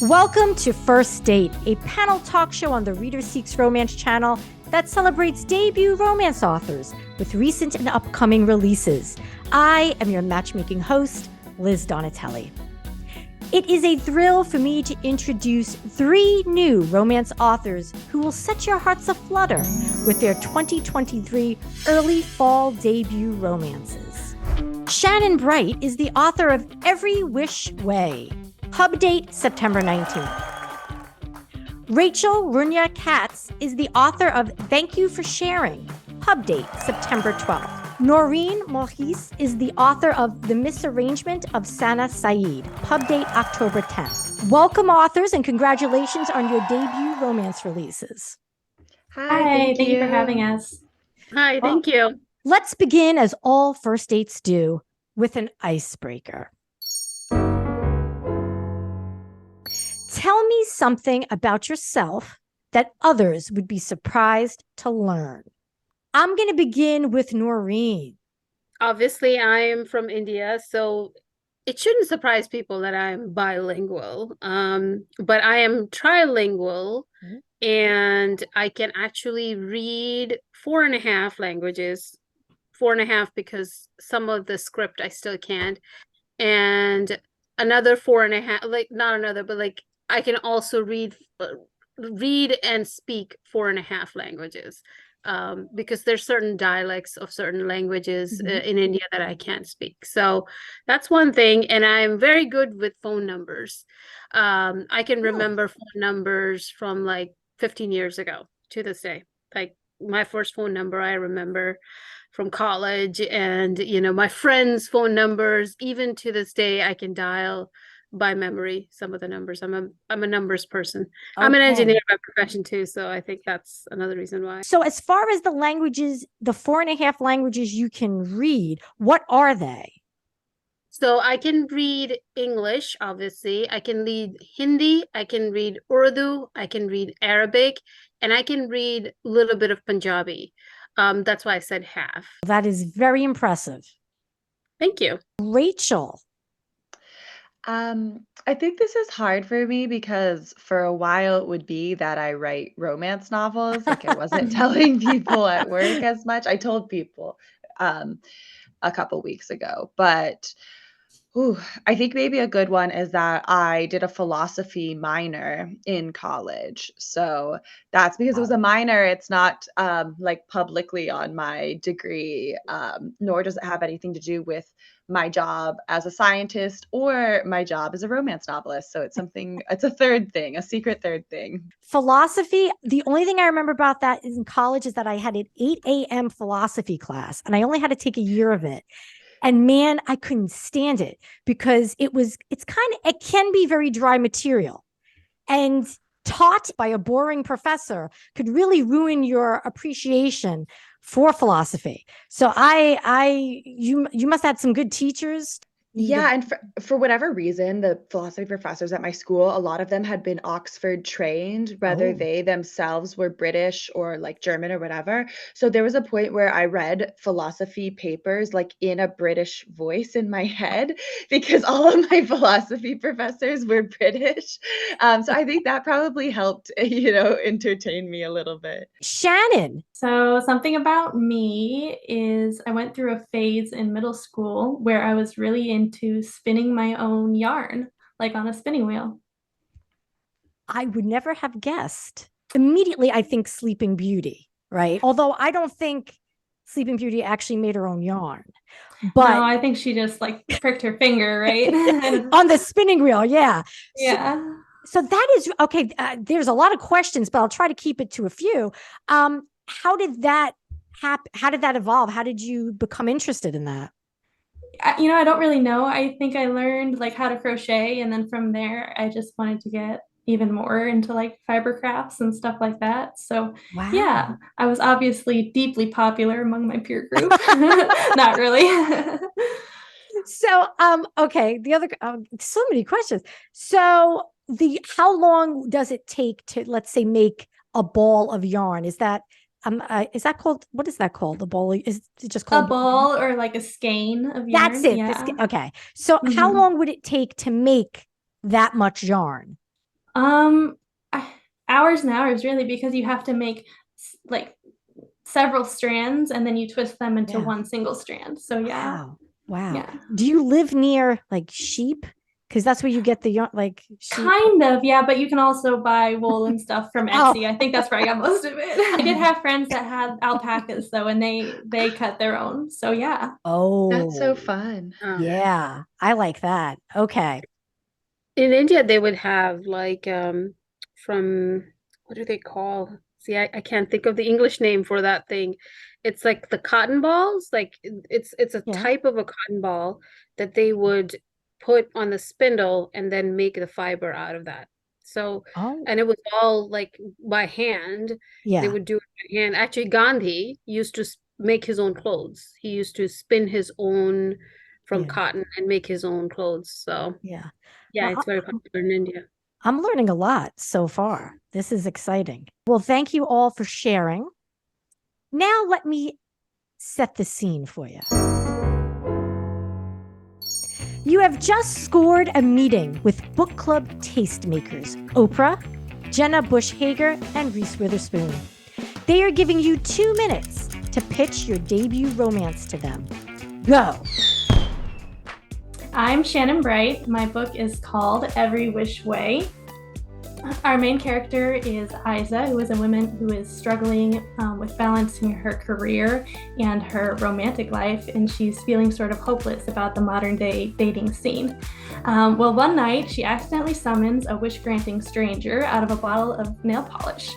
Welcome to First Date, a panel talk show on the Reader Seeks Romance channel that celebrates debut romance authors with recent and upcoming releases. I am your matchmaking host, Liz Donatelli. It is a thrill for me to introduce 3 new romance authors who will set your hearts aflutter with their 2023 early fall debut romances. Shannon Bright is the author of Every Wish Way. Pub date September 19th. Rachel RUNYA KATZ is the author of Thank You for Sharing. Pub date September 12th. Noreen MUGHEES is the author of The Misarrangement of Sana Saeed. Pub date October 10th. Welcome, authors, and congratulations on your debut romance releases. Hi, thank you for having us. Hi, thank you. Let's begin, as all first dates do, with an icebreaker. Tell me something about yourself that others would be surprised to learn. I'm going to begin with Noreen. Obviously, I am from India, so it shouldn't surprise people that I'm bilingual. But I am trilingual, and I can actually read 4.5 languages. 4.5 because some of the script I still can't, and another 4.5, like not another, but like I can also read and speak 4.5 languages, because there's certain dialects of certain languages in India that I can't speak. So that's one thing. And I'm very good with phone numbers. I can remember phone numbers from like 15 years ago to this day. Like my first phone number I remember from college, and my friends' phone numbers, even to this day I can dial by memory some of the numbers. I'm a numbers person. Okay. I'm an engineer by profession too, so I think that's another reason why. So as far as the languages, the 4.5 languages you can read, what are they? So I can read English, obviously. I can read Hindi, I can read Urdu, I can read Arabic, and I can read a little bit of Punjabi. That's why I said half. That is very impressive. Thank you. Rachel. I think this is hard for me because for a while it would be that I write romance novels. Like I wasn't telling people at work as much. I told people a couple weeks ago, but I think maybe a good one is that I did a philosophy minor in college. So that's because it was a minor. It's not like publicly on my degree, nor does it have anything to do with my job as a scientist or my job as a romance novelist. So it's a third thing, a secret third thing. Philosophy, the only thing I remember about that is in college is that I had an 8 a.m. philosophy class, and I only had to take a year of it. And man, I couldn't stand it because it can be very dry material, and taught by a boring professor could really ruin your appreciation for philosophy. So you must have had some good teachers. Yeah, and for whatever reason, the philosophy professors at my school, a lot of them had been Oxford trained, whether they themselves were British or like German or whatever. So there was a point where I read philosophy papers like in a British voice in my head because all of my philosophy professors were British. So I think that probably helped, entertain me a little bit. Shannon. So something about me is I went through a phase in middle school where I was really into spinning my own yarn, like on a spinning wheel. I would never have guessed. Immediately, I think Sleeping Beauty, right? Although I don't think Sleeping Beauty actually made her own yarn. But no, I think she just like pricked her finger, right? On the spinning wheel, yeah. Yeah. So that is, okay, there's a lot of questions, but I'll try to keep it to a few. How did that happen? How did that evolve? How did you become interested in that? I don't really know. I think I learned like how to crochet, and then from there, I just wanted to get even more into like fiber crafts and stuff like that. So yeah, I was obviously deeply popular among my peer group. Not really. So, okay, the other, so many questions. So how long does it take to, let's say, make a ball of yarn? Is that called, what is that called? The ball, is it just called a ball or like a skein of yarn? That's it. Yeah. Okay. So how long would it take to make that much yarn? Um, Hours and hours, really, because you have to make like several strands and then you twist them into one single strand. So yeah. Wow. Yeah. Do you live near like sheep? Because that's where you get the like sheep. Kind of, yeah, but you can also buy wool and stuff from Etsy. I think that's where I got most of it. I did have friends that had alpacas though, and they cut their own. So yeah. Oh, that's so fun. Yeah, I like that. Okay. In India, they would have like from what do they call? See, I can't think of the English name for that thing. It's like the cotton balls. Like it's a type of a cotton ball that they would put on the spindle and then make the fiber out of that. So, and it was all like by hand. They would do it by hand. Actually, Gandhi used to make his own clothes. He used to spin his own from cotton and make his own clothes. So yeah, well, it's very popular in India. I'm learning a lot so far. This is exciting. Well, thank you all for sharing. Now let me set the scene for you. You have just scored a meeting with book club tastemakers, Oprah, Jenna Bush Hager, and Reese Witherspoon. They are giving you 2 minutes to pitch your debut romance to them. Go. I'm Shannon Bright. My book is called Every Which Way. Our main character is Isa, who is a woman who is struggling with balancing her career and her romantic life, and she's feeling sort of hopeless about the modern day dating scene. Well, one night she accidentally summons a wish-granting stranger out of a bottle of nail polish.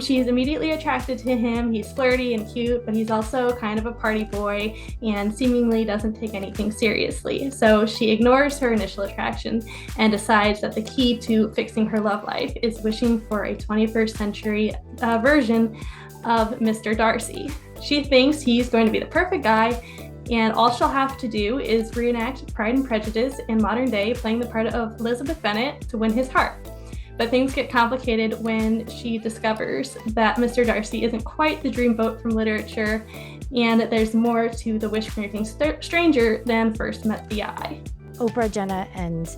She's immediately attracted to him. He's flirty and cute, but he's also kind of a party boy and seemingly doesn't take anything seriously. So she ignores her initial attraction and decides that the key to fixing her love life is wishing for a 21st century version of Mr. Darcy. She thinks he's going to be the perfect guy, and all she'll have to do is reenact Pride and Prejudice in modern day, playing the part of Elizabeth Bennet to win his heart. But things get complicated when she discovers that Mr. Darcy isn't quite the dreamboat from literature, and that there's more to the wish-granting stranger than first met the eye. Oprah, Jenna, and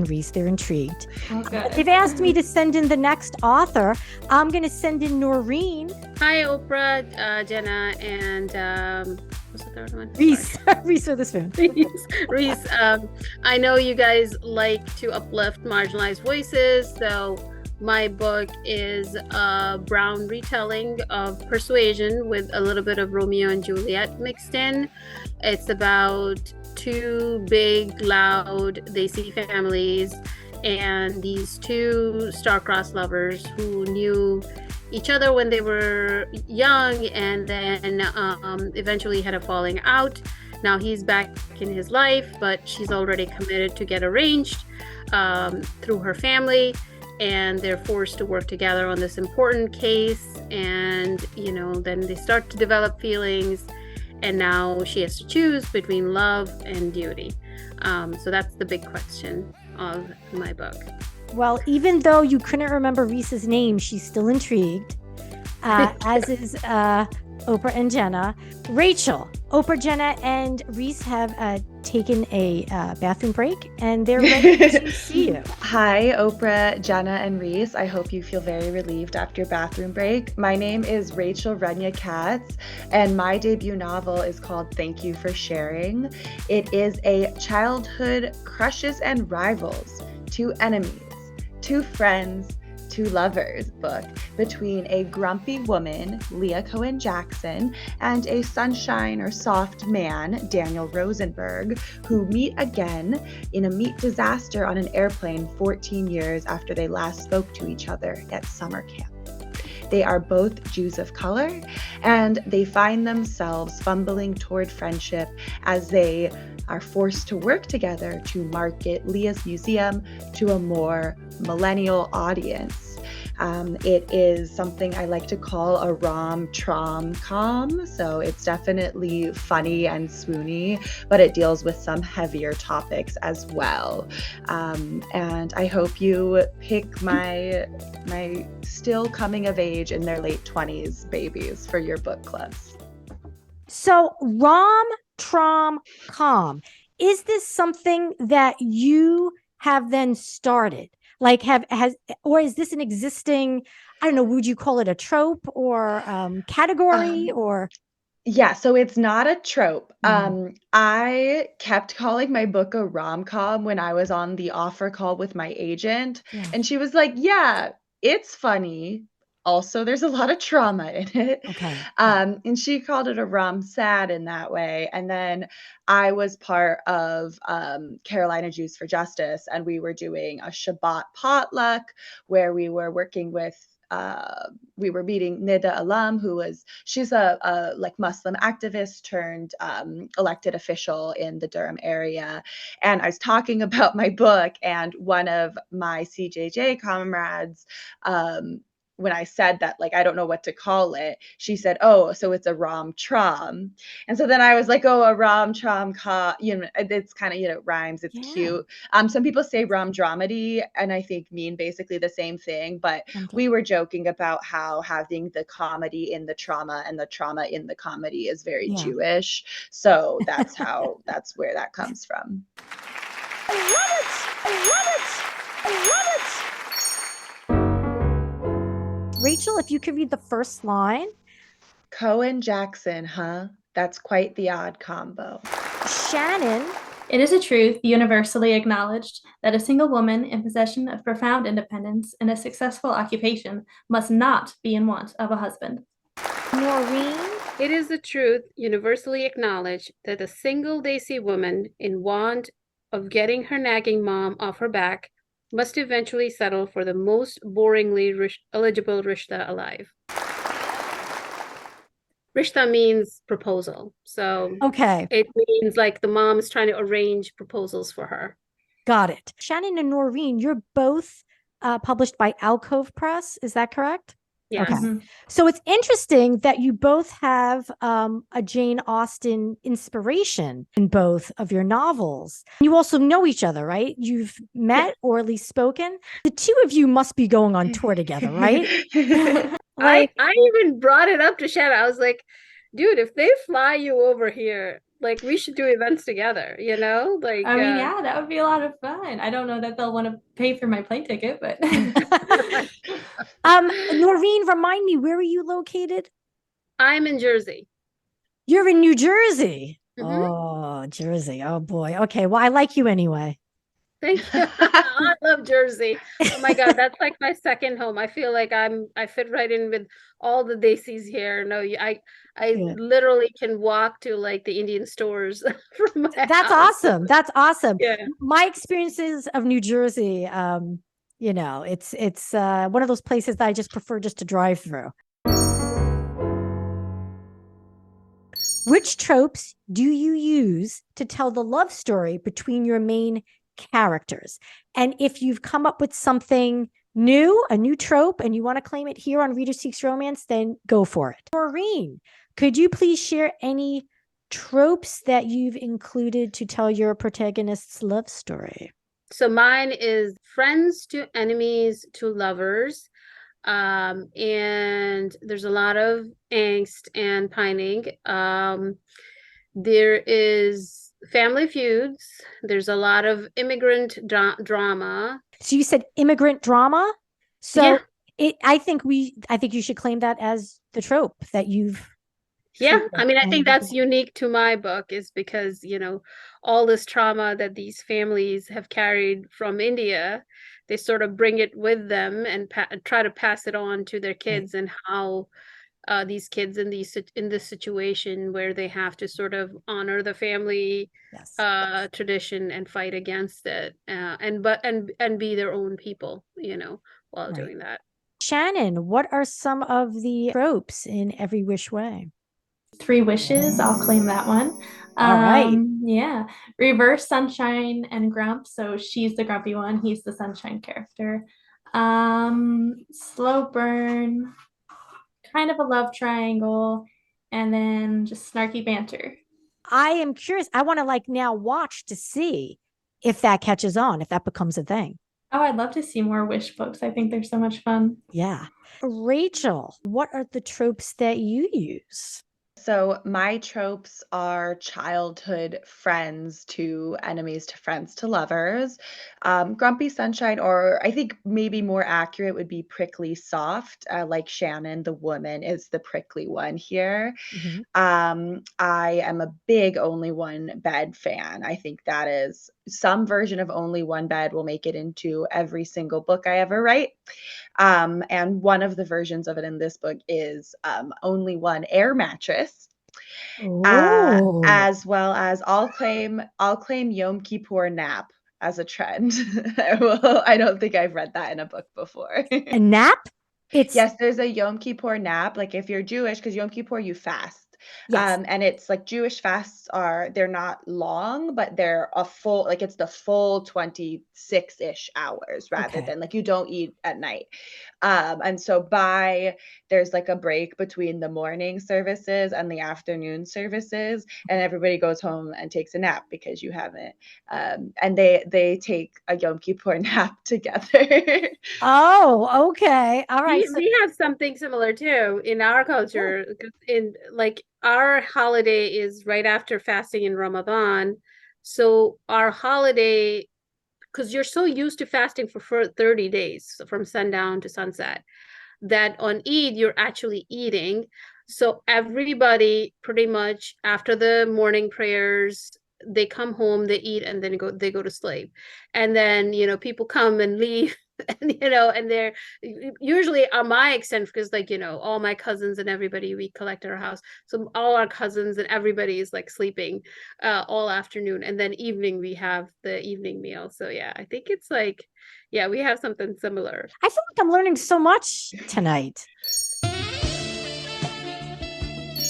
Reese, they're intrigued. Oh, good. They've asked me to send in the next author. I'm going to send in Noreen. Hi, Oprah, Jenna, and what's the third one? Reese. Reese Witherspoon. Reese. I know you guys like to uplift marginalized voices, so my book is a brown retelling of Persuasion with a little bit of Romeo and Juliet mixed in. It's about two big, loud, Desi families and these two star-crossed lovers who knew each other when they were young and then eventually had a falling out. Now he's back in his life, but she's already committed to get arranged through her family, and they're forced to work together on this important case. And then they start to develop feelings, and now she has to choose between love and duty. So that's the big question of my book. Well, even though you couldn't remember Reese's name, she's still intrigued, as is Oprah and Jenna. Rachel, Oprah, Jenna, and Reese have taken a bathroom break, and they're ready to see you. Hi, Oprah, Jenna, and Reese. I hope you feel very relieved after your bathroom break. My name is Rachel RUNYA KATZ, and my debut novel is called Thank You for Sharing. It is a childhood crushes and rivals, two enemies, two friends, two lovers book between a grumpy woman, Leah Cohen Jackson, and a sunshine or soft man, Daniel Rosenberg, who meet again in a meat disaster on an airplane 14 years after they last spoke to each other at summer camp. They are both Jews of color, and they find themselves fumbling toward friendship as they are forced to work together to market Leah's museum to a more millennial audience. It is something I like to call a rom-traum-com, so it's definitely funny and swoony, but it deals with some heavier topics as well. And I hope you pick my still coming of age in their late 20s babies for your book clubs. So rom-traum-com, is this something that you have then started? Like or is this an existing, I don't know, would you call it a trope or category or? Yeah, so it's not a trope. Mhm. I kept calling my book a rom-com when I was on the offer call with my agent, Yeah. and she was like, "Yeah, it's funny. Also, there's a lot of trauma in it." Okay. And she called it a rom-sad in that way. And then I was part of Carolina Jews for Justice, and we were doing a Shabbat potluck where we were working with we were meeting Nida Alam, she's a like Muslim activist turned elected official in the Durham area. And I was talking about my book, and one of my CJJ comrades, when I said that, like, I don't know what to call it, she said, "Oh, so it's a rom-trom." And so then I was like, "Oh, a rom-trom-com," it's kind of, rhymes, it's Yeah. cute. Some people say rom-dramedy, and I think mean basically the same thing, but I'm we were joking about how having the comedy in the trauma and the trauma in the comedy is very Yeah. Jewish. So that's where that comes from. I love it. I love it. I love it. Rachel, if you could read the first line. Cohen Jackson, huh? That's quite the odd combo. Shannon. It is a truth universally acknowledged that a single woman in possession of profound independence and a successful occupation must not be in want of a husband. Noreen. It is the truth universally acknowledged that a single Desi woman in want of getting her nagging mom off her back must eventually settle for the most boringly eligible rishta alive. Rishta means proposal. So Okay. it means like the mom is trying to arrange proposals for her. Got it. Shannon and Noreen, you're both published by Alcove Press. Is that correct? Yeah. Okay. Mhm. So it's interesting that you both have a Jane Austen inspiration in both of your novels. You also know each other, right? You've met or at least spoken. The two of you must be going on tour together, right? I even brought it up to Shannon. I was like, dude, if they fly you over here, like we should do events together, Like I mean, yeah, that would be a lot of fun. I don't know that they'll want to pay for my plane ticket, but Noreen, remind me, where are you located? I'm in Jersey. You're in New Jersey. Mhm. Oh, Jersey. Oh boy. Okay. Well, I like you anyway. Thank you. I love Jersey. Oh my God, that's like my second home. I feel like I fit right in with all the Desis here. No, I Good. literally can walk to like the Indian stores from my That's house. awesome. That's awesome. Yeah. My experiences of New Jersey, it's one of those places that I just prefer just to drive through. Which tropes do you use to tell the love story between your main characters? And if you've come up with something new, a new trope, and you want to claim it here on Reader Seeks Romance, then go for it. Noreen, could you please share any tropes that you've included to tell your protagonist's love story? So mine is friends to enemies to lovers. And there's a lot of angst and pining. There is family feuds. There's a lot of immigrant drama. So you said immigrant drama. So yeah. I think you should claim that as the trope that you've. Yeah, I mean, I think that's unique to my book is because, all this trauma that these families have carried from India, they sort of bring it with them and try to pass it on to their kids, and how these kids in this situation where they have to sort of honor the family tradition and fight against it, and be their own people, while doing that. Shannon, what are some of the tropes in Every Wish Way? 3 Wishes, I'll claim that one. All right. Yeah. Reverse Sunshine and Grump. So she's the grumpy one. He's the sunshine character. Slow burn, kind of a love triangle, and then just snarky banter. I am curious. I want to now watch to see if that catches on, if that becomes a thing. Oh, I'd love to see more Wish books. I think they're so much fun. Yeah. Rachel, what are the tropes that you use? So my tropes are childhood friends to enemies to friends to lovers. Grumpy Sunshine, or I think maybe more accurate would be prickly soft, like Shannon, the woman, is the prickly one here. Mhm. I am a big Only One Bed fan. I think that is some version of Only One Bed will make it into every single book I ever write. And one of the versions of it in this book is Only One Air Mattress. Oh, As well as I'll claim Yom Kippur nap as a trend. I don't think I've read that in a book before. a nap? It's Yes, there's a Yom Kippur nap, like, if you're Jewish, because Yom Kippur, you fast. yes. And it's like Jewish fasts they're not long, but they're a full, like, it's the full 26-ish hours rather Okay. than, like, you don't eat at night. And so there's like a break between the morning services and the afternoon services, and everybody goes home and takes a nap because you haven't. And they take a Yom Kippur nap together. Oh, okay. All right. So, We have something similar too in our culture. 'Cause in like our holiday is right after fasting in Ramadan. So our holiday, because you're so used to fasting for 30 days, so from sundown to sunset, that on Eid you're actually eating. So everybody pretty much after the morning prayers, they come home, they eat, and then they go to sleep. And then, people come and leave. And and they're usually on my extent, because like all my cousins and everybody, we collect at our house, so all our cousins and everybody is like sleeping all afternoon, and then evening we have the evening meal. So yeah, I think it's like, yeah, we have something similar. I feel like I'm learning so much tonight.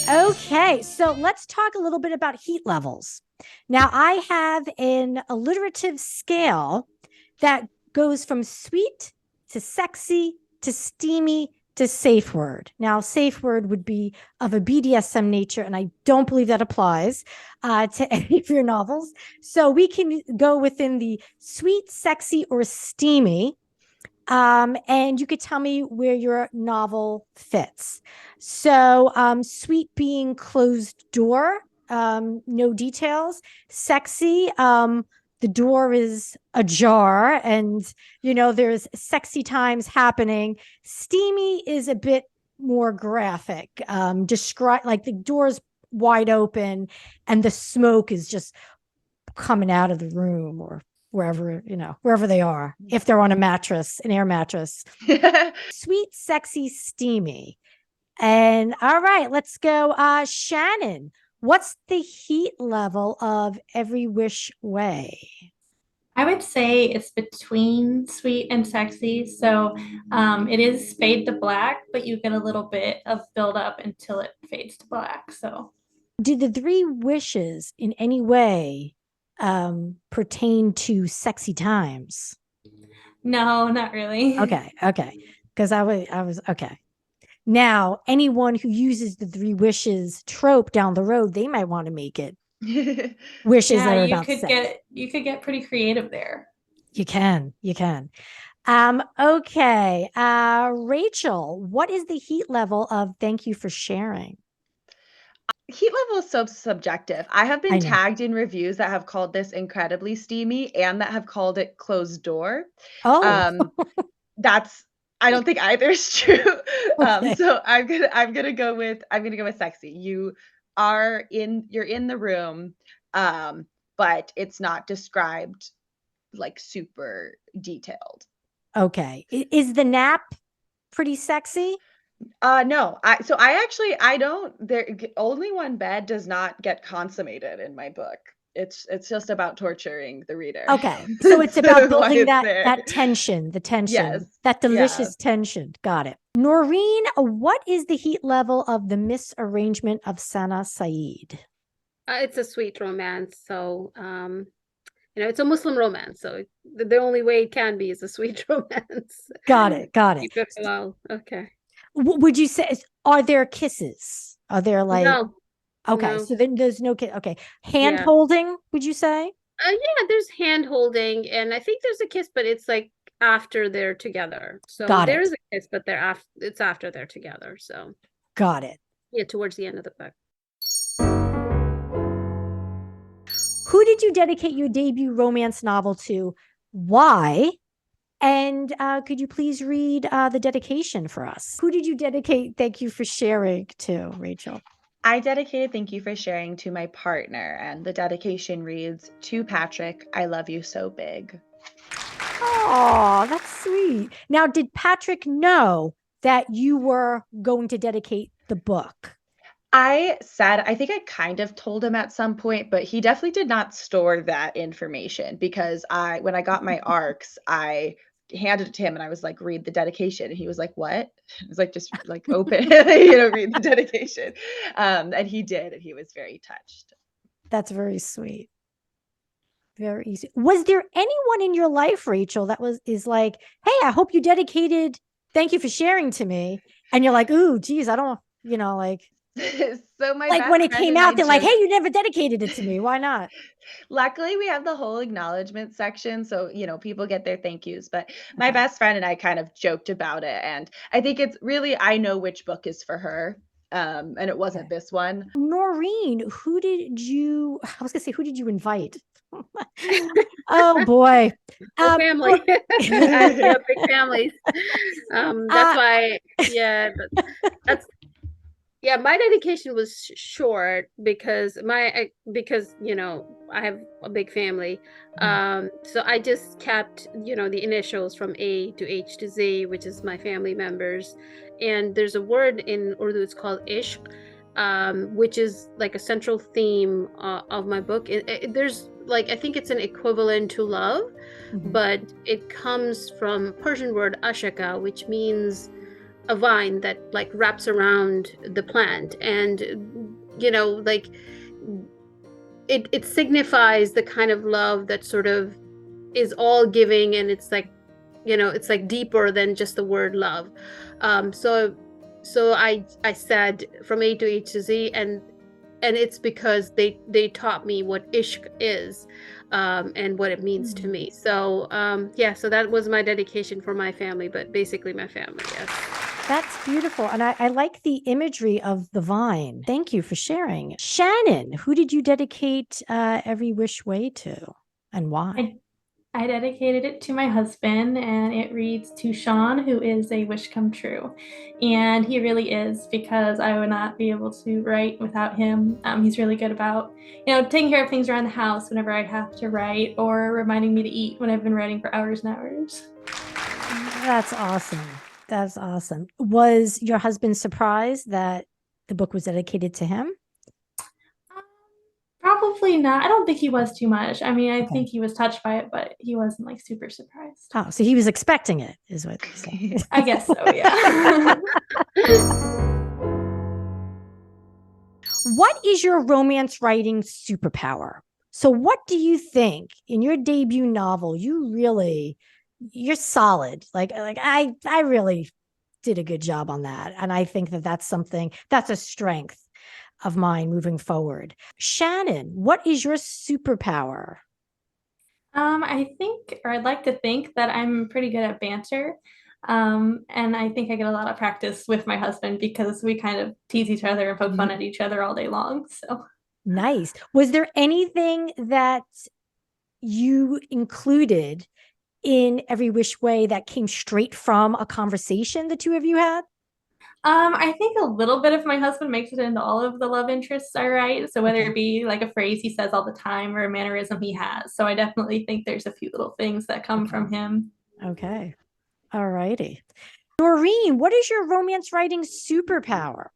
Okay, so let's talk a little bit about heat levels. Now, I have an alliterative scale that goes from sweet to sexy to steamy to safe word. Now, safe word would be of a BDSM nature, and I don't believe that applies to any of your novels. So we can go within the sweet, sexy, or steamy. And you could tell me where your novel fits. So, sweet being closed door, no details. Sexy, the door is ajar, and there's sexy times happening. Steamy is a bit more graphic. Describe like the door's wide open, and the smoke is just coming out of the room or wherever they are, if they're on a mattress, an air mattress. Sweet, sexy, steamy. And all right, let's go. Shannon, what's the heat level of Every Wish Way? I would say it's between sweet and sexy. So it is fade to black, but you get a little bit of build up until it fades to black. So Do the three wishes in any way pertain to sexy times? no, not really. Okay. Because I was okay. Now, anyone who uses the three wishes trope down the road, they might want to make it wishes Yeah, that are you about could sex. get pretty creative there. You can. Okay. Rachel, what is the heat level of Thank You for Sharing? Heat level is so subjective. I have I been know. tagged in reviews that have called this incredibly steamy and that have called it closed door. Oh, Um, that's I don't think either is true. okay. So I'm gonna go with sexy. You're in the room, but it's not described like super detailed. Okay. Is the nap pretty sexy? No. I don't Only One Bed does not get consummated in my book. It's just about torturing the reader. Okay. So it's That's about why building it's that there. tension, Yes. that Yeah. delicious tension. Got it. Noreen, what is the heat level of the misarrangement of Sana Saeed? It's a sweet romance, so it's a Muslim romance, so the only way it can be is a sweet romance. Got it. Keep it halal. Okay. Would you say, are there kisses? Are there like, No, okay, no. so then there's no kiss. Okay. Hand Yeah. holding, would you say? Yeah, there's hand holding, and I think there's a kiss, but it's like after they're together. So Got there it. is a kiss, but it's after they're together. So Got it. yeah, towards the end of the book. Who did you dedicate your debut romance novel to? Why? And could you please read the dedication for us? Who did you dedicate Thank You for Sharing to, Rachel? I dedicated Thank You for Sharing to my partner, and the dedication reads, "To Patrick, I love you so big." Oh, that's sweet. Now, did Patrick know that you were going to dedicate the book? I think I kind of told him at some point, but he definitely did not store that information, because when I got my arcs, I handed it to him and I was like, "Read the dedication." And he was like, "What?" I was like, "Just like open, read the dedication." And he did, and he was very touched. That's very sweet. Very easy. Was there anyone in your life, Rachel, that is like, "Hey, I hope you dedicated Thank You for Sharing to me," and you're like, "Ooh, geez, I don't, like." So my Like best when it friend came and I out, they're like, "Hey, joked. you never dedicated it to me. Why not?" Luckily, we have the whole acknowledgement section, so people get their thank yous. But my best friend and I kind of joked about it, and I think it's really, I know which book is for her, and it wasn't this one. Noreen, who did you? I was gonna say, who did you invite? Oh boy, family. I have big families. That's why, yeah, my dedication was short because I have a big family. So I just kept, the initials from A to H to Z, which is my family members. And there's a word in Urdu, it's called ishq, which is like a central theme of my book. There's I think it's an equivalent to love, but it comes from Persian word ashaka, which means a vine that wraps around the plant, and it signifies the kind of love that sort of is all giving, and it's deeper than just the word love. So I said from A to H to Z, and it's because they taught me what ishq is, and what it means to me. So so that was my dedication for my family, but basically my family. Yes. That's beautiful. And I like the imagery of the vine. Thank you for sharing. Shannon, who did you dedicate Every Wish Way to, and why? I dedicated it to my husband, and it reads, "To Sean, who is a wish come true." And he really is, because I would not be able to write without him. He's really good about, taking care of things around the house whenever I have to write, or reminding me to eat when I've been writing for hours and hours. That's awesome. That's awesome. Was your husband surprised that the book was dedicated to him? Probably not. I don't think he was too much. I mean, I think he was touched by it, but he wasn't super surprised. Oh, so he was expecting it, is what you're saying. I guess so, yeah. What is your romance writing superpower? So what do you think in your debut novel, you're solid. I really did a good job on that. And I think that's a strength of mine moving forward. Shannon, what is your superpower? I'd like to think that I'm pretty good at banter. And I think I get a lot of practice with my husband, because we kind of tease each other and poke fun at each other all day long. So nice. Was there anything that you included in Every Wish Way that came straight from a conversation the two of you had? I think a little bit of my husband makes it into all of the love interests I write. So whether it be a phrase he says all the time or a mannerism he has. So I definitely think there's a few little things that come from him. Okay. All righty. Noreen, what is your romance writing superpower?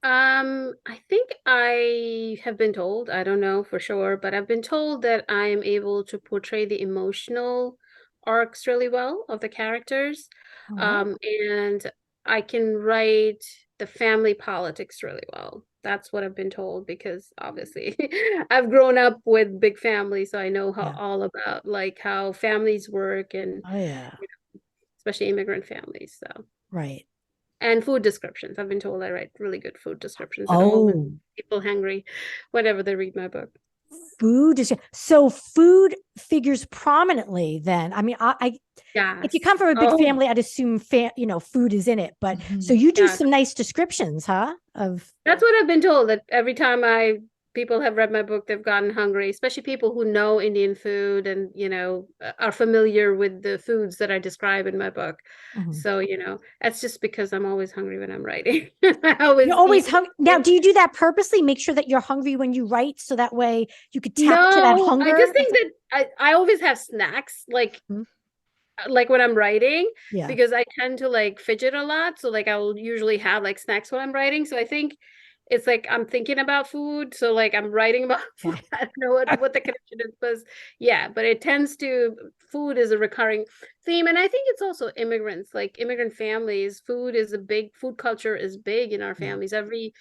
I think I have been told, I don't know for sure, but I've been told that I am able to portray the emotional arcs really well of the characters. And I can write the family politics really well. That's what I've been told, because obviously I've grown up with big families, so I know all about how families work, and especially immigrant families. So right. And food descriptions. I've been told I write really good food descriptions at home, and people hungry whenever they read my book. So food figures prominently then. I mean, if you come from a big family, I'd assume food is in it. But so you do some nice descriptions, huh? That's what I've been told, that every time I people have read my book, they've gotten hungry, especially people who know Indian food and, are familiar with the foods that I describe in my book. So, that's just because I'm always hungry when I'm writing. I always You're always eat. hungry. Now, do you do that purposely? Make sure that you're hungry when you write so that way you could tap into that No, hunger? I just think that I always have snacks, like when I'm writing, Yeah. because I tend to like fidget a lot. So like I'll usually have like snacks when I'm writing. So I think it's like I'm thinking about food. So like I'm writing about food. I don't know what the connection is, but yeah, but it tends to, food is a recurring theme. And I think it's also immigrants, like immigrant families, food culture is big in our families. Every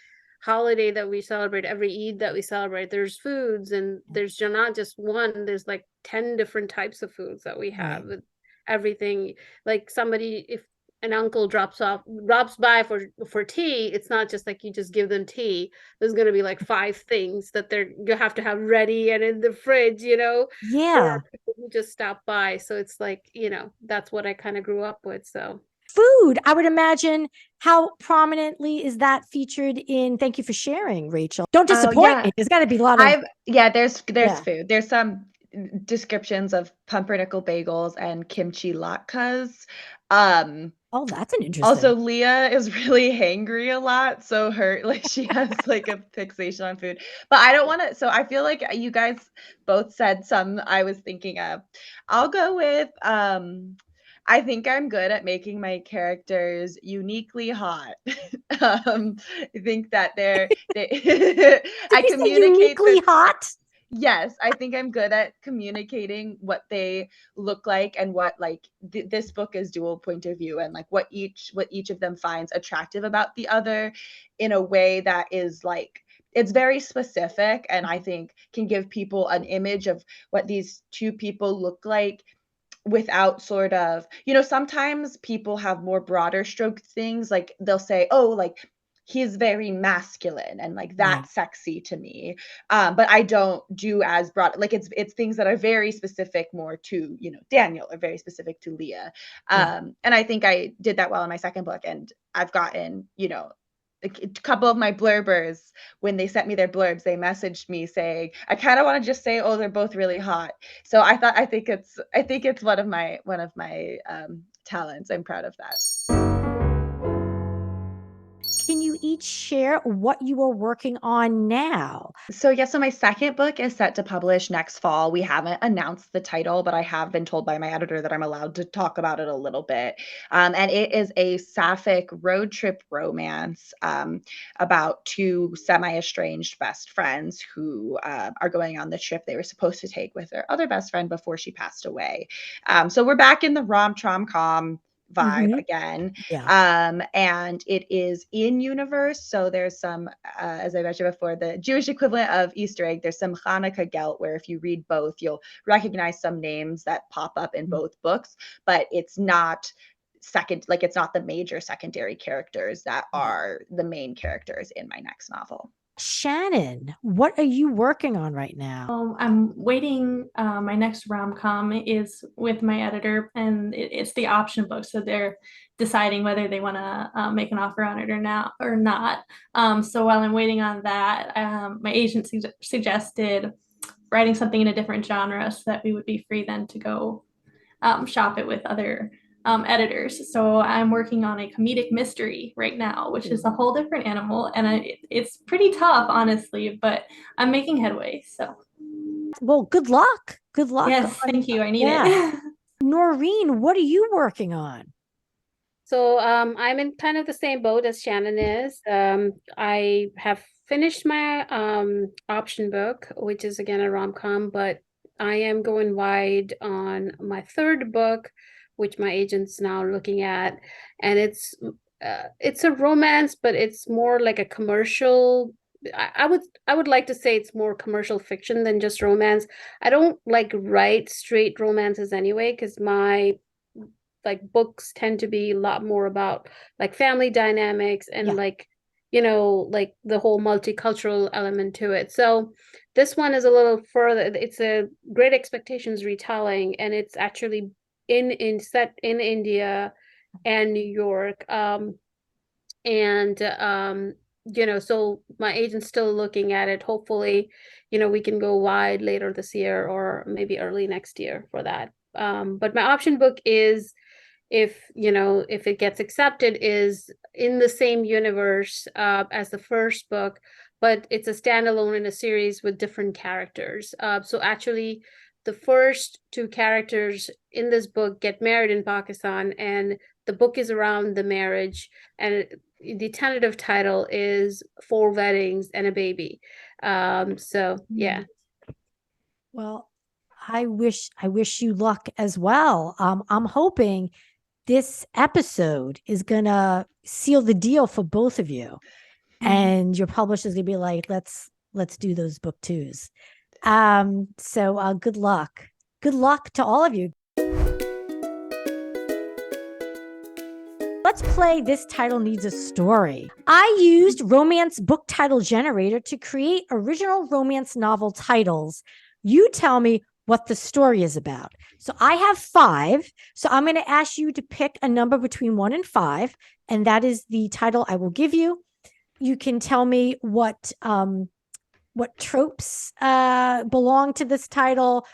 holiday that we celebrate, every Eid that we celebrate, there's foods, and there's not just one, there's like 10 different types of foods that we have with everything. Like somebody, if an uncle drops by for tea, it's not just like you just give them tea. There's going to be like 5 things that you have to have ready and in the fridge, for people who just stop by. So it's like, that's what I kind of grew up with. So food, I would imagine. How prominently is that featured in Thank You for Sharing, Rachel? Don't disappoint me. There's got to be a lot of there's food. There's some descriptions of pumpernickel bagels and kimchi latkes. Oh, that's an interesting. Also, Leah is really hangry a lot, so she has like a fixation on food. But I don't want to. So I feel like you guys both said some I was thinking of. I'll go with I think I'm good at making my characters uniquely hot. I think that I communicate uniquely hot. Yes, I think I'm good at communicating what they look like and what like this book is dual point of view, and like what each of them finds attractive about the other in a way that is like, it's very specific, and I think can give people an image of what these two people look like without sort of, sometimes people have more broader stroke things, like they'll say, oh, like he's very masculine and like that's sexy to me, but I don't do as broad, like it's things that are very specific more to Daniel, or very specific to Leah, and I think I did that well in my second book, and I've gotten a couple of my blurbers, when they sent me their blurbs, they messaged me saying, I kind of want to just say, oh, they're both really hot. So I think it's one of my talents. I'm proud of that. Can you each share what you are working on now? So my second book is set to publish next fall. We haven't announced the title, but I have been told by my editor that I'm allowed to talk about it a little bit. And it is a sapphic road trip romance about 2 semi-estranged best friends who are going on the trip they were supposed to take with their other best friend before she passed away. So we're back in the rom-traum-com vibe again. And it is in universe, so there's some as I mentioned before, the Jewish equivalent of Easter egg. There's some Hanukkah gelt, where if you read both, you'll recognize some names that pop up in both books, but it's not it's not the major secondary characters that are the main characters in my next novel. Shannon, what are you working on right now? I'm waiting. My next rom-com is with my editor, and it's the option book. So they're deciding whether they want to make an offer on it or not. So while I'm waiting on that, my agent suggested writing something in a different genre so that we would be free then to go shop it with other editors. So I'm working on a comedic mystery right now, which is a whole different animal, and it's pretty tough, honestly, but I'm making headway. So, well, good luck. Good luck. Yes, thank you. I need it. Noreen, what are you working on? So I'm in kind of the same boat as Shannon is. I have finished my option book, which is again a rom-com, but I am going wide on my third book, which my agent's now looking at, and it's a romance, but it's more like a commercial. I would like to say it's more commercial fiction than just romance. I don't like write straight romances anyway, because my books tend to be a lot more about like family dynamics and like the whole multicultural element to it. So this one is a little further. It's a Great Expectations retelling, and it's actually set in India and New York. And so my agent's still looking at it. Hopefully, we can go wide later this year or maybe early next year for that. But my option book is, if it gets accepted, is in the same universe as the first book, but it's a standalone in a series with different characters. So actually, the first two characters in this book get married in Pakistan, and the book is around the marriage, and the tentative title is Four Weddings and a Baby. So yeah. Well, I wish you luck as well. I'm hoping this episode is gonna seal the deal for both of you, and your publisher's gonna be like, let's do those book twos. So good luck to all of you. Let's play This Title Needs a Story. I used Romance Book Title Generator to create original romance novel titles. You tell me what the story is about. So I have 5. So I'm going to ask you to pick a number between 1 and 5, and that is the title I will give you. You can tell me what tropes belong to this title,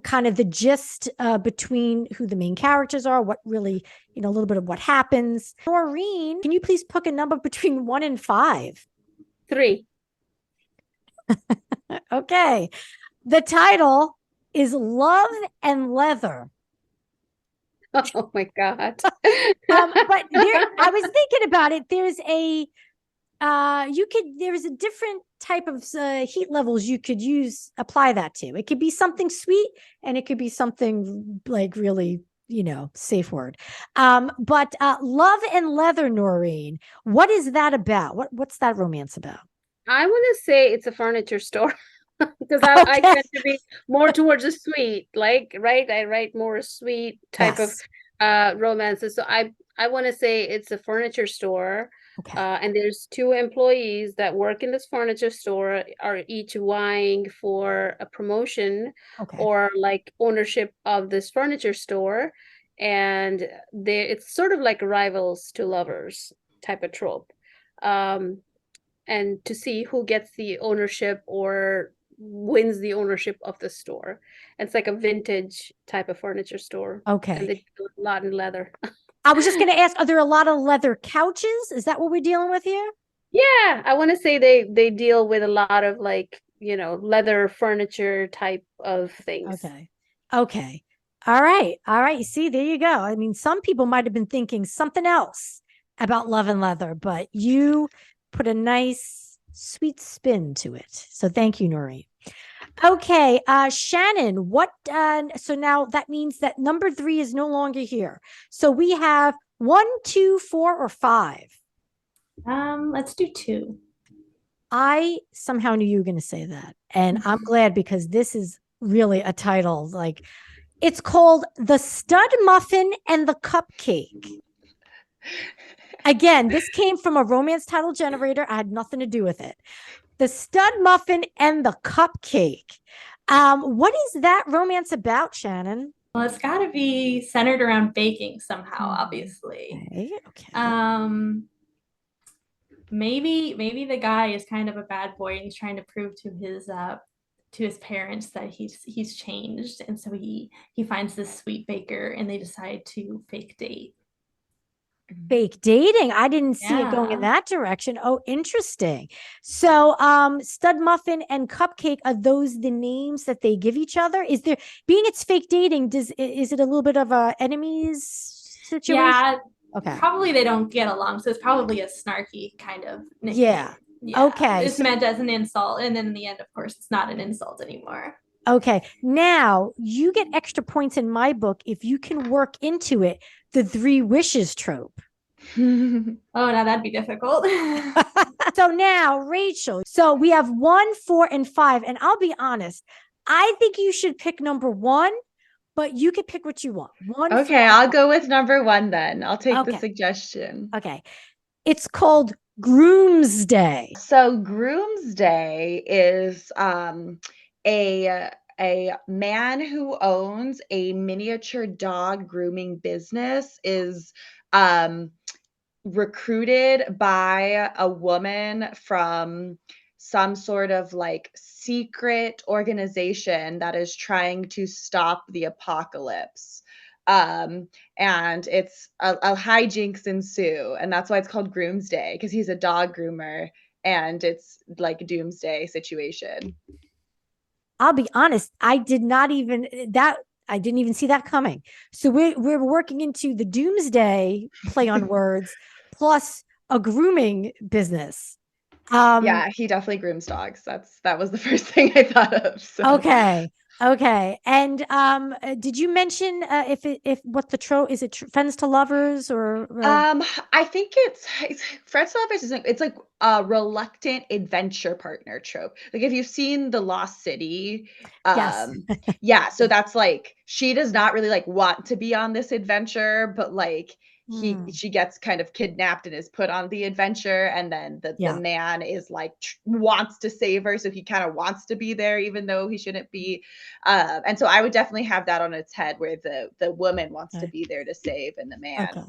kind of the gist between who the main characters are, what really, a little bit of what happens. Noreen, can you please pick a number between 1 and 5? 3. Okay. The title is Love and Leather. Oh my God. But I was thinking about it. There's a there's a different type of heat levels you could apply that to. It could be something sweet, and it could be something like really, safe word. But Love and Leather, Noreen, what is that about? What's that romance about? I want to say it's a furniture store. Because I tend to be more towards a sweet, right? I write more sweet type of romances. So I want to say it's a furniture store. Okay. And there's 2 employees that work in this furniture store, are each vying for a promotion or like ownership of this furniture store. And it's sort of like rivals to lovers type of trope. And to see who gets the ownership or wins the ownership of the store. It's like a vintage type of furniture store. Okay. And they do a lot in leather. I was just going to ask, are there a lot of leather couches? Is that what we're dealing with here? Yeah, I want to say they deal with a lot of like, leather furniture type of things. Okay. All right. You see, there you go. I mean, some people might have been thinking something else about Love and Leather, but you put a nice sweet spin to it. So thank you, Noreen. Okay, Shannon, so now that means that number 3 is no longer here. So we have 1, 2, 4, or 5. Let's do 2. I somehow knew you were going to say that. And I'm glad, because this is really a title. Like, it's called The Stud Muffin and the Cupcake. Again, this came from a romance title generator. I had nothing to do with it. The Stud Muffin and the Cupcake. What is that romance about, Shannon? Well, it's got to be centered around baking somehow, obviously. Okay. Maybe the guy is kind of a bad boy, and he's trying to prove to his parents that he's changed, and so he finds this sweet baker, and they decide to fake date. Fake dating. I didn't see it going in that direction. Oh, interesting. So Stud Muffin and Cupcake, are those the names that they give each other? Is there, being it's fake dating, is it a little bit of a enemies situation? Yeah. Okay. Probably they don't get along, so it's probably a snarky kind of nickname. Yeah. Okay. It's meant as an insult, and then in the end, of course, it's not an insult anymore. Okay. Now you get extra points in my book if you can work into it the 3 wishes trope. Oh, now that'd be difficult. So now, Rachel, so we have 1, 4, and 5. And I'll be honest, I think you should pick number 1, but you can pick what you want. 1, Okay, 4, I'll go with number 1 then. I'll take the suggestion. Okay. It's called Groom's Day. So Groom's Day is a man who owns a miniature dog grooming business is recruited by a woman from some sort of like secret organization that is trying to stop the apocalypse. And it's a hijinks ensue, and that's why it's called Groomsday, because he's a dog groomer, and it's like a doomsday situation. I'll be honest, I didn't even see that coming. So we're working into the doomsday play on words plus a grooming business. Yeah, he definitely grooms dogs. That was the first thing I thought of. So. Okay. And did you mention if what the trope is? It friends to lovers or I think it's friends to lovers isn't. It's like a reluctant adventure partner trope. Like if you've seen The Lost City, yes. yeah. So that's like she does not really like want to be on this adventure, but like she gets kind of kidnapped and is put on the adventure, and then the man is like wants to save her, so he kind of wants to be there even though he shouldn't be. And so I would definitely have that on its head, where the woman wants to be there to save, and the man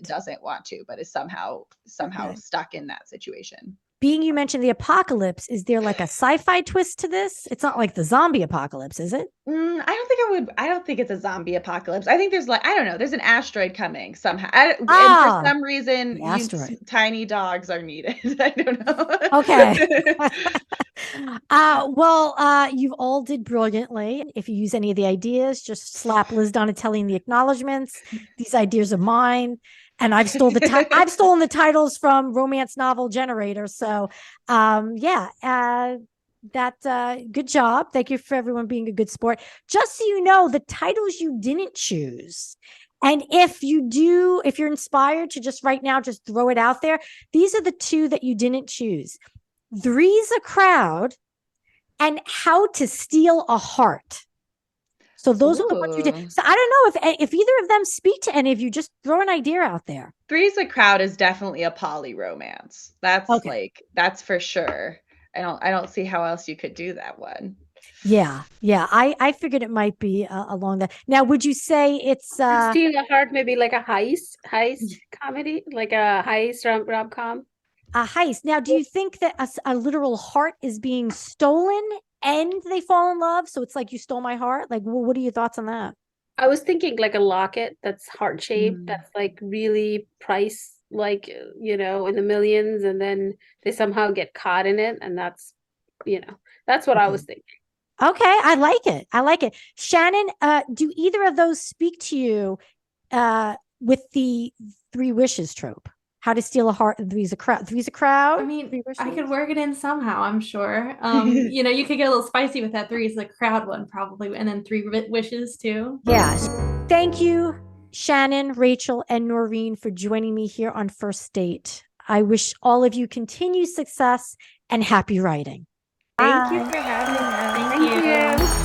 doesn't want to, but is somehow stuck in that situation. Being you mentioned the apocalypse, is there like a sci-fi twist to this? It's not like the zombie apocalypse, is it? I don't think it's a zombie apocalypse. I think there's like, I don't know, there's an asteroid coming somehow. And for some reason, tiny dogs are needed. I don't know. Okay. You all did brilliantly. If you use any of the ideas, just slap Liz Donatelli in the acknowledgements. These ideas are mine. And I've stolen the titles from Romance Novel Generator. So, good job. Thank you for everyone being a good sport. Just so you know, the titles you didn't choose. And if you're inspired to just right now, just throw it out there. These are the two that you didn't choose. Three's a Crowd and How to Steal a Heart. So those are the ones you did. So I don't know if either of them speak to any of you. Just throw an idea out there. Three's a Crowd is definitely a poly romance. That's that's for sure. I don't see how else you could do that one. Yeah. I figured it might be along that. Now, would you say it's Steal a Heart, maybe like a heist comedy, like a heist rom-com? A heist. Now, do you think that a literal heart is being stolen and they fall in love? So it's like you stole my heart. Like, what are your thoughts on that? I was thinking like a locket that's heart shaped, that's like really priced, like, in the millions, and then they somehow get caught in it. And that's what I was thinking. Okay. I like it. Shannon, do either of those speak to you with the 3 wishes trope? How to Steal a Heart and Three's a Crowd. I mean, I could work it in somehow, I'm sure. You could get a little spicy with that. Three's a Crowd one, probably, and then 3 wishes too. Yes. Thank you, Shannon, Rachel, and Noreen, for joining me here on First Date. I wish all of you continued success and happy writing. Thank you for having us. Thank you.